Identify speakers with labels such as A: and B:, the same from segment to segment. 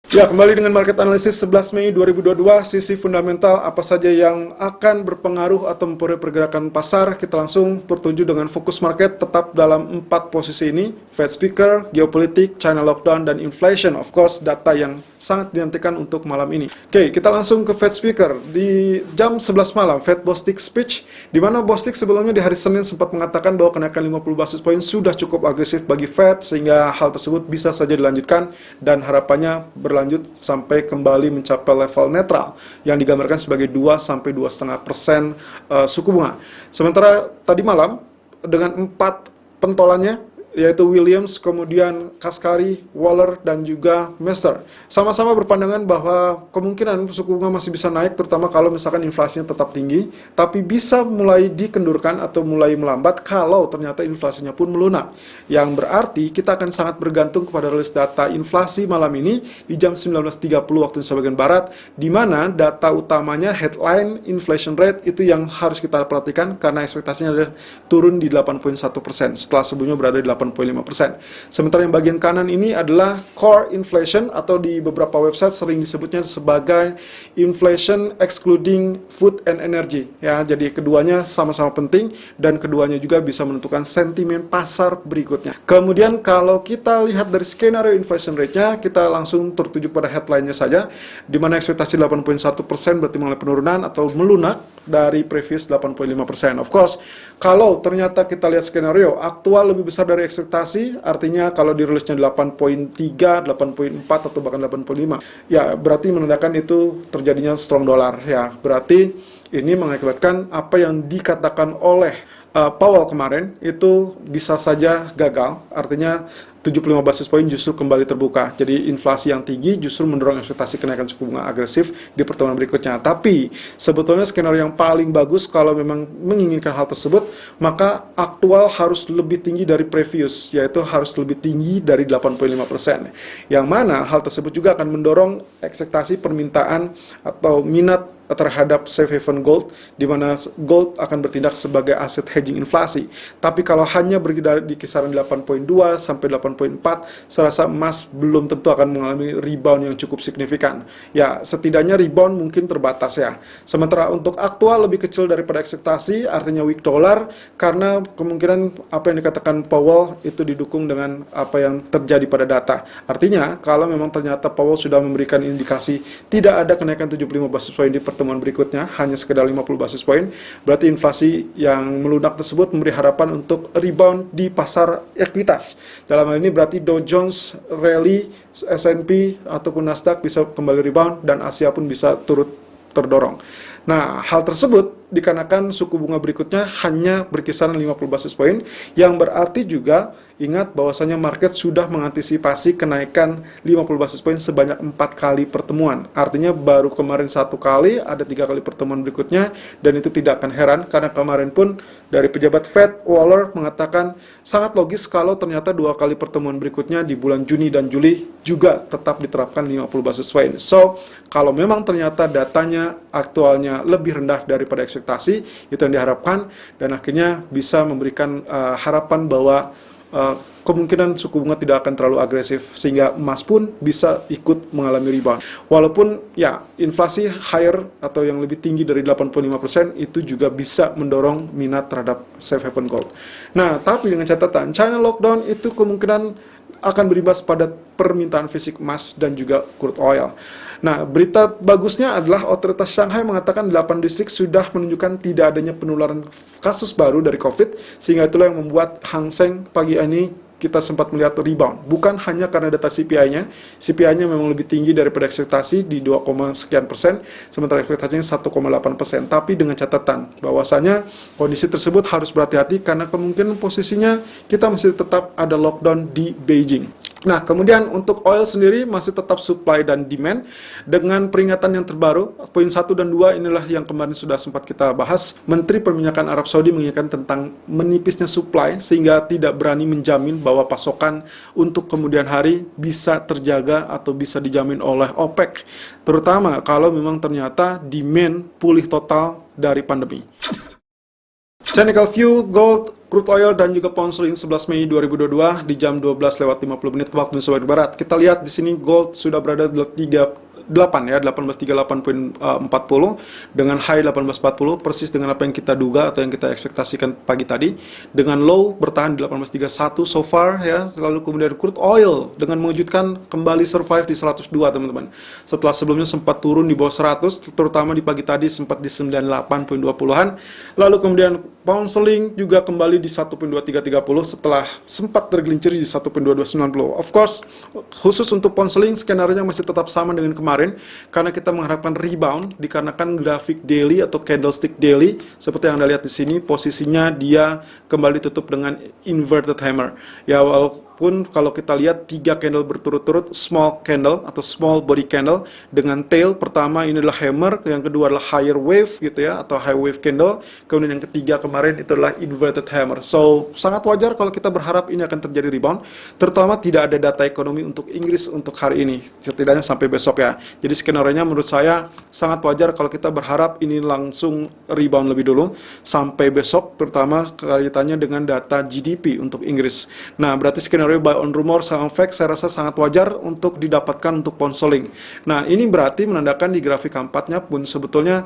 A: Ya, kembali dengan market analisis 11 Mei 2022, sisi fundamental apa saja yang akan berpengaruh atau mempengaruhi pergerakan pasar. Kita langsung bertuju dengan fokus market tetap dalam 4 posisi ini, Fed Speaker, geopolitik, China lockdown, dan inflation. Of course, data yang sangat dinantikan untuk malam ini. Oke, kita langsung ke Fed Speaker. Di jam 11 malam, Fed Bostic speech, di mana Bostic sebelumnya di hari Senin sempat mengatakan bahwa kenaikan 50 basis poin sudah cukup agresif bagi Fed, sehingga hal tersebut bisa saja dilanjutkan dan harapannya berlanjut sampai kembali mencapai level netral yang digambarkan sebagai 2-2,5% suku bunga. Sementara tadi malam dengan 4 pentolannya, yaitu Williams, kemudian Kaskari, Waller, dan juga Mester, sama-sama berpandangan bahwa kemungkinan suku bunga masih bisa naik, terutama kalau misalkan inflasinya tetap tinggi, tapi bisa mulai dikendurkan atau mulai melambat kalau ternyata inflasinya pun melunak. Yang berarti kita akan sangat bergantung kepada rilis data inflasi malam ini di jam 19.30 waktu Indonesia bagian Barat, di mana data utamanya headline inflation rate itu yang harus kita perhatikan karena ekspektasinya adalah turun di 8,1% setelah sebelumnya berada di 8,5%. Sementara yang bagian kanan ini adalah core inflation atau di beberapa website sering disebutnya sebagai inflation excluding food and energy. Ya, jadi keduanya sama-sama penting dan keduanya juga bisa menentukan sentimen pasar berikutnya. Kemudian kalau kita lihat dari skenario inflation rate-nya, kita langsung tertuju pada headline-nya saja, di mana ekspektasi 8,1% berarti mengalami penurunan atau melunak dari previous 8,5%. Of course, kalau ternyata kita lihat skenario aktual lebih besar dari ekspektasi, artinya kalau dirilisnya 8,3, 8,4 atau bahkan 8,5, ya berarti menandakan itu terjadinya strong dollar. Ya, berarti ini mengakibatkan apa yang dikatakan oleh Powell kemarin itu bisa saja gagal, artinya 75 basis poin justru kembali terbuka. Jadi inflasi yang tinggi justru mendorong ekspektasi kenaikan suku bunga agresif di pertemuan berikutnya. Tapi sebetulnya skenario yang paling bagus kalau memang menginginkan hal tersebut, maka aktual harus lebih tinggi dari previous, yaitu harus lebih tinggi dari 8,5%. Yang mana hal tersebut juga akan mendorong ekspektasi permintaan atau minat terhadap safe haven gold, di mana gold akan bertindak sebagai aset hedging inflasi. Tapi kalau hanya berada di kisaran 8,2 sampai 8,4, saya rasa emas belum tentu akan mengalami rebound yang cukup signifikan. Ya, setidaknya rebound mungkin terbatas ya. Sementara untuk aktual lebih kecil daripada ekspektasi, artinya weak dollar, karena kemungkinan apa yang dikatakan Powell itu didukung dengan apa yang terjadi pada data. Artinya, kalau memang ternyata Powell sudah memberikan indikasi tidak ada kenaikan 75 basis point di pertemuan berikutnya, hanya sekedar 50 basis point, berarti inflasi yang melunak tersebut memberi harapan untuk rebound di pasar ekuitas. Dalam hal ini berarti Dow Jones rally, S&P ataupun Nasdaq bisa kembali rebound dan Asia pun bisa turut terdorong. Nah, hal tersebut dikarenakan suku bunga berikutnya hanya berkisaran 50 basis poin, yang berarti juga ingat bahwasanya market sudah mengantisipasi kenaikan 50 basis poin sebanyak 4 kali pertemuan. Artinya baru kemarin 1 kali, ada 3 kali pertemuan berikutnya, dan itu tidak akan heran karena kemarin pun dari pejabat Fed, Waller, mengatakan sangat logis kalau ternyata 2 kali pertemuan berikutnya di bulan Juni dan Juli juga tetap diterapkan 50 basis poin. So, kalau memang ternyata datanya aktualnya lebih rendah daripada ekspektasi, itu yang diharapkan, dan akhirnya bisa memberikan harapan bahwa kemungkinan suku bunga tidak akan terlalu agresif sehingga emas pun bisa ikut mengalami rebound. Walaupun ya inflasi higher atau yang lebih tinggi dari 8,5% itu juga bisa mendorong minat terhadap safe haven gold. Nah, tapi dengan catatan China lockdown itu kemungkinan akan berimbas pada permintaan fisik emas dan juga crude oil. Nah, berita bagusnya adalah otoritas Shanghai mengatakan 8 distrik sudah menunjukkan tidak adanya penularan kasus baru dari COVID, sehingga itulah yang membuat Hang Seng pagi ini kita sempat melihat rebound. Bukan hanya karena data CPI-nya, CPI-nya memang lebih tinggi daripada ekspektasi di 2, sekian persen, sementara ekspektasinya 1,8%. Tapi dengan catatan bahwasanya kondisi tersebut harus berhati-hati karena kemungkinan posisinya kita masih tetap ada lockdown di Beijing. Nah, kemudian untuk oil sendiri masih tetap supply dan demand dengan peringatan yang terbaru. Poin 1 dan 2 inilah yang kemarin sudah sempat kita bahas. Menteri Perminyakan Arab Saudi mengingatkan tentang menipisnya supply sehingga tidak berani menjamin bahwa pasokan untuk kemudian hari bisa terjaga atau bisa dijamin oleh OPEC. Terutama kalau memang ternyata demand pulih total dari pandemi. Technical view, gold crude oil dan juga pound sterling 11 Mei 2022 di jam 12:50 waktu Indonesia Barat. Kita lihat di sini gold sudah berada di 1838.40 dengan high 1840 persis dengan apa yang kita duga atau yang kita ekspektasikan pagi tadi, dengan low bertahan di 1831 so far ya. Lalu kemudian crude oil dengan mengejutkan kembali survive di 102 teman-teman, setelah sebelumnya sempat turun di bawah 100, terutama di pagi tadi sempat di 98.20-an. Lalu kemudian pound sterling juga kembali di 1.2330 setelah sempat tergelincir di 1.2290. Of course, khusus untuk pound sterling skenario masih tetap sama dengan kemarin, karena kita mengharapkan rebound dikarenakan grafik daily atau candlestick daily seperti yang Anda lihat di sini, posisinya dia kembali tutup dengan inverted hammer. Ya, walaupun kalau kita lihat 3 candle berturut-turut small candle atau small body candle dengan tail, pertama ini adalah hammer, yang kedua adalah higher wave gitu ya atau high wave candle, kemudian yang ketiga kemarin itu adalah inverted hammer. So, sangat wajar kalau kita berharap ini akan terjadi rebound, terutama tidak ada data ekonomi untuk Inggris untuk hari ini, setidaknya sampai besok ya. Jadi skenario-nya menurut saya sangat wajar kalau kita berharap ini langsung rebound lebih dulu sampai besok, terutama kaitannya dengan data GDP untuk Inggris. Nah, berarti skenario buy on rumor sell on fact saya rasa sangat wajar untuk didapatkan untuk pound sterling. Nah, ini berarti menandakan di grafik keempatnya pun sebetulnya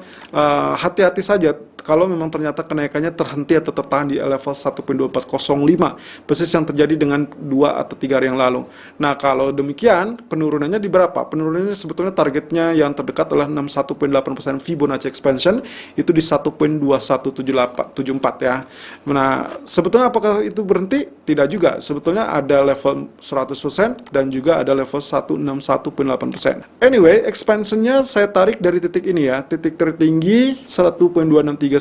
A: hati-hati saja kalau memang ternyata kenaikannya terhenti atau tertahan di level 1.2405, persis yang terjadi dengan 2 atau 3 hari yang lalu. Nah, kalau demikian, penurunannya di berapa? Penurunannya sebetulnya targetnya yang terdekat adalah 61.8% Fibonacci expansion, itu di 1.2174 ya. Nah, sebetulnya apakah itu berhenti? Tidak juga. Sebetulnya ada level 100% dan juga ada level 161.8%. Anyway, expansionnya saya tarik dari titik ini ya, titik tertinggi 1.26311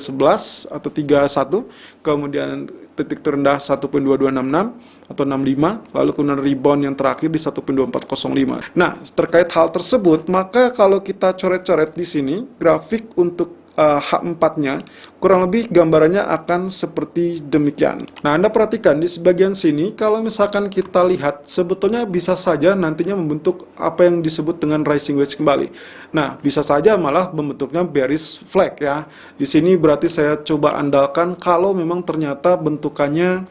A: atau 31, kemudian titik terendah 1.2266 atau 65, lalu kemudian rebound yang terakhir di 1.2405. Nah, terkait hal tersebut, maka kalau kita coret-coret di sini grafik untuk H4-nya kurang lebih gambarannya akan seperti demikian. Nah, Anda perhatikan di sebagian sini, kalau misalkan kita lihat sebetulnya bisa saja nantinya membentuk apa yang disebut dengan rising wedge kembali. Nah, bisa saja malah membentuknya bearish flag ya. Di sini berarti saya coba andalkan kalau memang ternyata bentukannya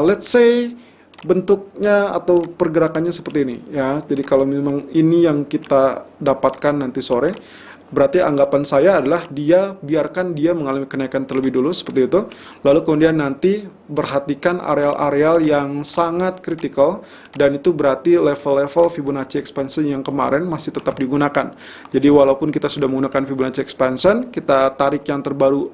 A: let's say bentuknya atau pergerakannya seperti ini ya. Jadi kalau memang ini yang kita dapatkan nanti sore, berarti anggapan saya adalah biarkan dia mengalami kenaikan terlebih dulu seperti itu, lalu kemudian nanti perhatikan areal-areal yang sangat kritikal, dan itu berarti level-level Fibonacci expansion yang kemarin masih tetap digunakan. Jadi walaupun kita sudah menggunakan Fibonacci expansion, kita tarik yang terbaru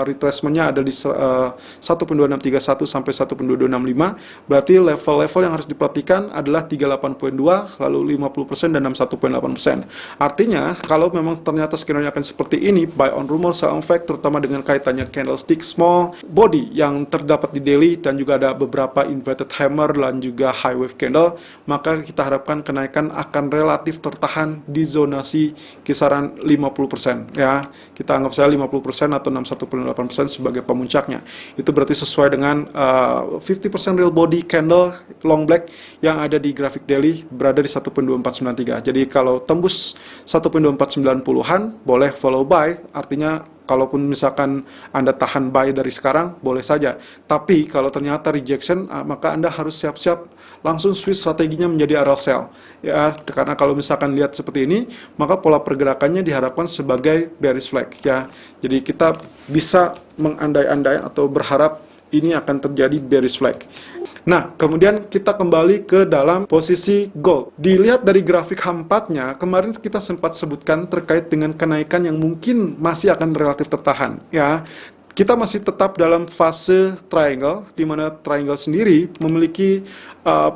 A: retracementnya ada di 1.2631 sampai 1.2265, berarti level-level yang harus diperhatikan adalah 38.2, lalu 50% dan 61.8%. Artinya kalau memang ternyata skenario akan seperti ini, buy on rumor sell on fact, terutama dengan kaitannya candlestick small body yang terdapat di daily dan juga ada beberapa inverted hammer dan juga high wave candle, maka kita harapkan kenaikan akan relatif tertahan di zonasi kisaran 50% ya. Kita anggap saja 50% atau 61.8% sebagai pemuncaknya. Itu berarti sesuai dengan 50% real body candle long black yang ada di grafik daily berada di 1.2493. Jadi kalau tembus 1.2490-an boleh follow buy, artinya kalaupun misalkan Anda tahan buy dari sekarang, boleh saja. Tapi kalau ternyata rejection, maka Anda harus siap-siap langsung switch strateginya menjadi area sell. Ya, karena kalau misalkan lihat seperti ini, maka pola pergerakannya diharapkan sebagai bearish flag. Ya, jadi kita bisa mengandai-andai atau berharap ini akan terjadi bearish flag. Nah, kemudian kita kembali ke dalam posisi gold. Dilihat dari grafik H4-nya, kemarin kita sempat sebutkan terkait dengan kenaikan yang mungkin masih akan relatif tertahan. Ya, kita masih tetap dalam fase triangle, di mana triangle sendiri memiliki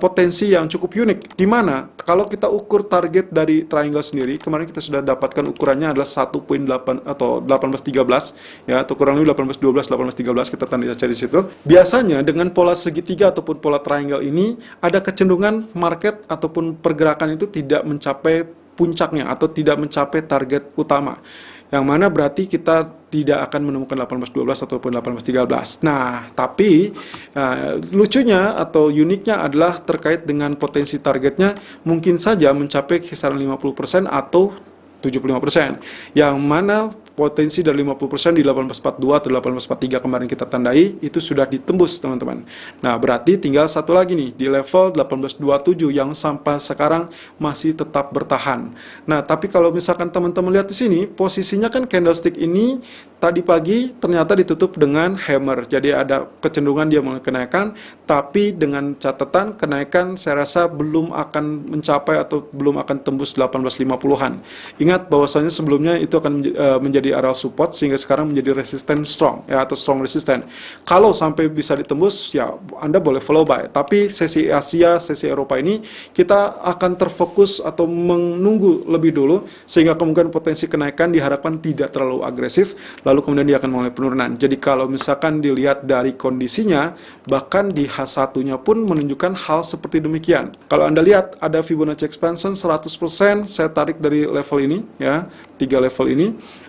A: potensi yang cukup unik, di mana kalau kita ukur target dari triangle sendiri, kemarin kita sudah dapatkan ukurannya adalah 1.8 atau 1813 ya, atau kurang lebih 1812, 1813, kita tanda saja di situ. Biasanya dengan pola segitiga ataupun pola triangle ini ada kecenderungan market ataupun pergerakan itu tidak mencapai puncaknya atau tidak mencapai target utama, yang mana berarti kita tidak akan menemukan 1812 ataupun 1813. Nah, tapi lucunya atau uniknya adalah terkait dengan potensi targetnya mungkin saja mencapai kisaran 50% atau 75%, yang mana potensi dari 50% di 1842 atau 1843 kemarin kita tandai itu sudah ditembus teman-teman. Nah berarti tinggal satu lagi nih di level 1827 yang sampai sekarang masih tetap bertahan. Nah tapi kalau misalkan teman-teman lihat di sini posisinya kan candlestick ini tadi pagi ternyata ditutup dengan hammer, jadi ada kecenderungan dia mulai kenaikan, tapi dengan catatan kenaikan saya rasa belum akan mencapai atau belum akan tembus 1850-an. Ingat bahwasanya sebelumnya itu akan menjadi area support sehingga sekarang menjadi resisten strong ya, atau strong resisten. Kalau sampai bisa ditembus ya Anda boleh follow buy, tapi sesi Asia, sesi Eropa ini kita akan terfokus atau menunggu lebih dulu sehingga kemungkinan potensi kenaikan diharapkan tidak terlalu agresif, lalu kemudian dia akan mulai penurunan. Jadi kalau misalkan dilihat dari kondisinya, bahkan di H1-nya pun menunjukkan hal seperti demikian. Kalau Anda lihat ada Fibonacci expansion 100%, saya tarik dari level ini ya, 3 level ini.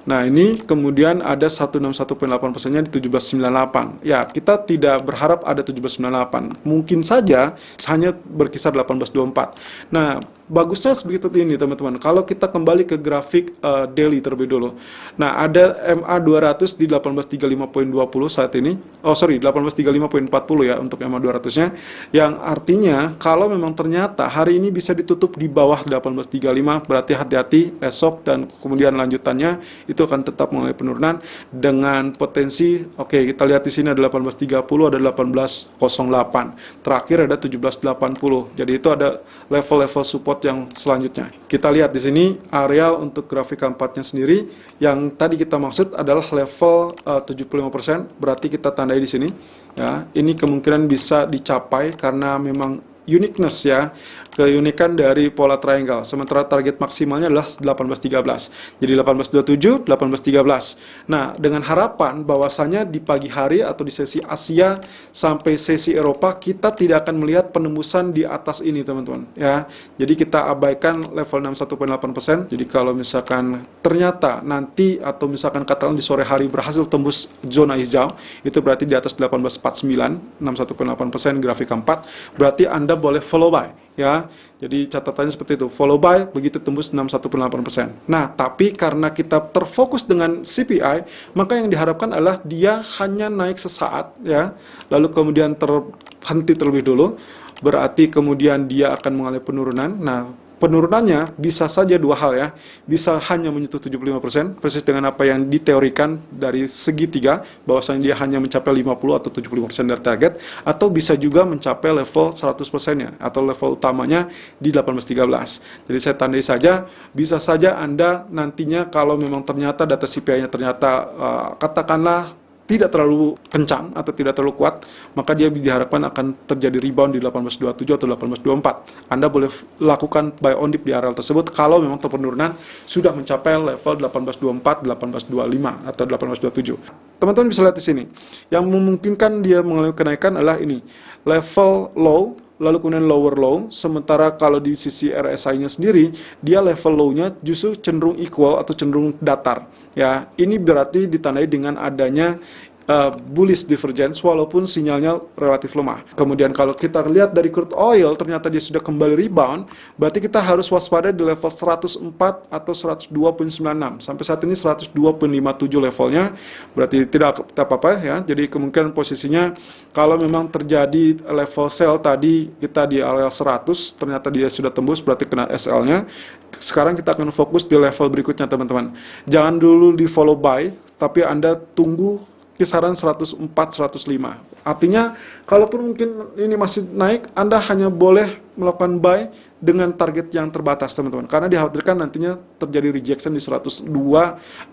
A: Nah ini kemudian ada 161,8%-nya di 1798. Ya kita tidak berharap ada 1798, mungkin saja hanya berkisar 1824. Nah bagusnya sebegitu ini teman-teman. Kalau kita kembali ke grafik daily terlebih dulu. Nah, ada MA 200 di 1835.20 saat ini. Oh, sorry, 1835.40 ya untuk MA 200-nya. Yang artinya kalau memang ternyata hari ini bisa ditutup di bawah 1835, berarti hati-hati esok dan kemudian lanjutannya itu akan tetap mulai penurunan dengan potensi oke, kita lihat di sini ada 1830, ada 1808. Terakhir ada 1780. Jadi itu ada level-level support yang selanjutnya. Kita lihat di sini area untuk grafik keempatnya sendiri yang tadi kita maksud adalah level 75%, berarti kita tandai di sini ya. Ini kemungkinan bisa dicapai karena memang uniqueness ya, keunikan dari pola triangle. Sementara target maksimalnya adalah 1813. Jadi 1827, 1813. Nah, dengan harapan bahwasanya di pagi hari atau di sesi Asia sampai sesi Eropa kita tidak akan melihat penembusan di atas ini, teman-teman, ya. Jadi kita abaikan level 61,8%. Jadi kalau misalkan ternyata nanti atau misalkan katakan di sore hari berhasil tembus zona hijau, itu berarti di atas 1849, 61,8% grafik keempat, berarti Anda boleh follow buy ya. Jadi catatannya seperti itu, follow buy begitu tembus 61,8%. Nah, tapi karena kita terfokus dengan CPI, maka yang diharapkan adalah dia hanya naik sesaat ya, lalu kemudian terhenti terlebih dulu, berarti kemudian dia akan mengalami penurunan. Nah, penurunannya bisa saja dua hal ya, bisa hanya menyentuh 75%, persis dengan apa yang diteorikan dari segitiga, bahwasanya dia hanya mencapai 50 atau 75% dari target, atau bisa juga mencapai level 100%-nya, atau level utamanya di 1813. Jadi saya tandai saja, bisa saja Anda nantinya kalau memang ternyata data CPI-nya ternyata katakanlah tidak terlalu kencang atau tidak terlalu kuat, maka dia diharapkan akan terjadi rebound di 1827 atau 1824. Anda boleh lakukan buy on dip di area tersebut kalau memang penurunan sudah mencapai level 1824, 1825 atau 1827. Teman-teman bisa lihat di sini. Yang memungkinkan dia mengalami kenaikan adalah ini, level low, lalu kemudian lower low. Sementara kalau di sisi RSI-nya sendiri, dia level low-nya justru cenderung equal atau cenderung datar. Ya, ini berarti ditandai dengan adanya bullish divergence walaupun sinyalnya relatif lemah. Kemudian kalau kita lihat dari crude oil ternyata dia sudah kembali rebound, berarti kita harus waspada di level 104 atau 102.96. Sampai saat ini 102.57 levelnya, berarti tidak apa-apa ya. Jadi kemungkinan posisinya kalau memang terjadi level sell tadi kita di area 100, ternyata dia sudah tembus berarti kena SL-nya. Sekarang kita akan fokus di level berikutnya, teman-teman. Jangan dulu di follow buy, tapi Anda tunggu kisaran 104-105. Artinya, kalaupun mungkin ini masih naik, Anda hanya boleh melakukan buy dengan target yang terbatas, teman-teman. Karena dikhawatirkan nantinya terjadi rejection di 104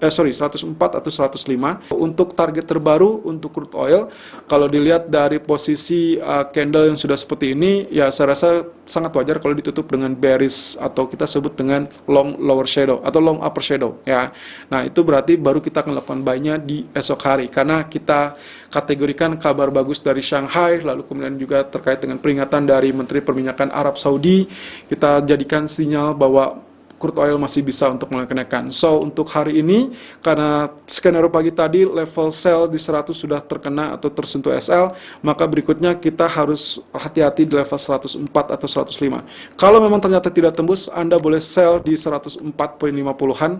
A: atau 105. Untuk target terbaru untuk crude oil, kalau dilihat dari posisi candle yang sudah seperti ini, ya saya rasa sangat wajar kalau ditutup dengan bearish atau kita sebut dengan long lower shadow atau long upper shadow ya. Nah, itu berarti baru kita akan lakukan buy-nya di esok hari karena kita kategorikan kabar bagus dari Shanghai, lalu kemudian juga terkait dengan peringatan dari Menteri Perminyakan Arab Saudi, kita jadikan sinyal bahwa crude oil masih bisa untuk mulai kenaikan. So, untuk hari ini, karena skenario pagi tadi level sell di 100 sudah terkena atau tersentuh SL, maka berikutnya kita harus hati-hati di level 104 atau 105. Kalau memang ternyata tidak tembus, Anda boleh sell di 104,50-an,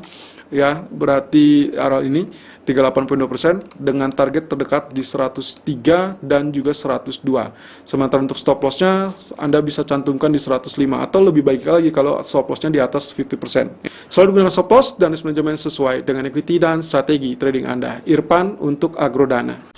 A: ya, berarti area ini 38,2% dengan target terdekat di 103 dan juga 102. Sementara untuk stop loss-nya Anda bisa cantumkan di 105 atau lebih baik lagi kalau stop loss-nya di atas 50%. Selalu gunakan stop loss dan risk manajemen sesuai dengan equity dan strategi trading Anda. Irfan untuk Agrodana.